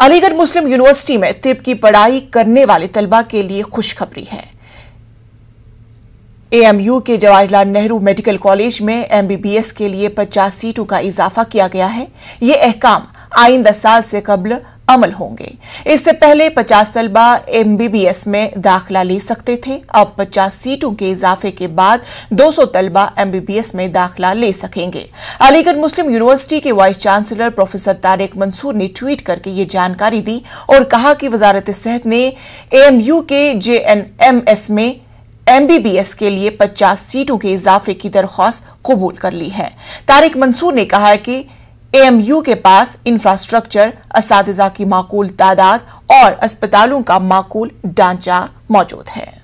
Aligarh Muslim university में तिब की पढ़ाई करने वाले तलबा के लिए खुशखबरी है। एएमयू के जवाहरलाल नेहरू मेडिकल कॉलेज में एमबीबीएस के लिए 50 सीटों का इजाफा किया गया है। ये अहकाम आइंदा साल से कबल अमल होंगे। इससे पहले 50 तलबा एमबीबीएस में दाखिला ले सकते थे। अब 50 सीटों के इजाफे के बाद 200 तलबा एमबीबीएस में दाखिला ले सकेंगे। अलीगढ़ मुस्लिम यूनिवर्सिटी के vice chancellor professor Tariq Mansoor ने ट्वीट करके ये जानकारी दी और कहा कि वजारत सेहत ने एएमयू के जेएनएमएस में एमबीबीएस के लिए 50 सीटों के इजाफे की दरख्वास्त कबूल कर ली है। तारिक मंसूर ने कहा है कि एएमयू के पास इंफ्रास्ट्रक्चर, असातिज़ा की माकूल तादाद और अस्पतालों का माकूल ढांचा मौजूद है।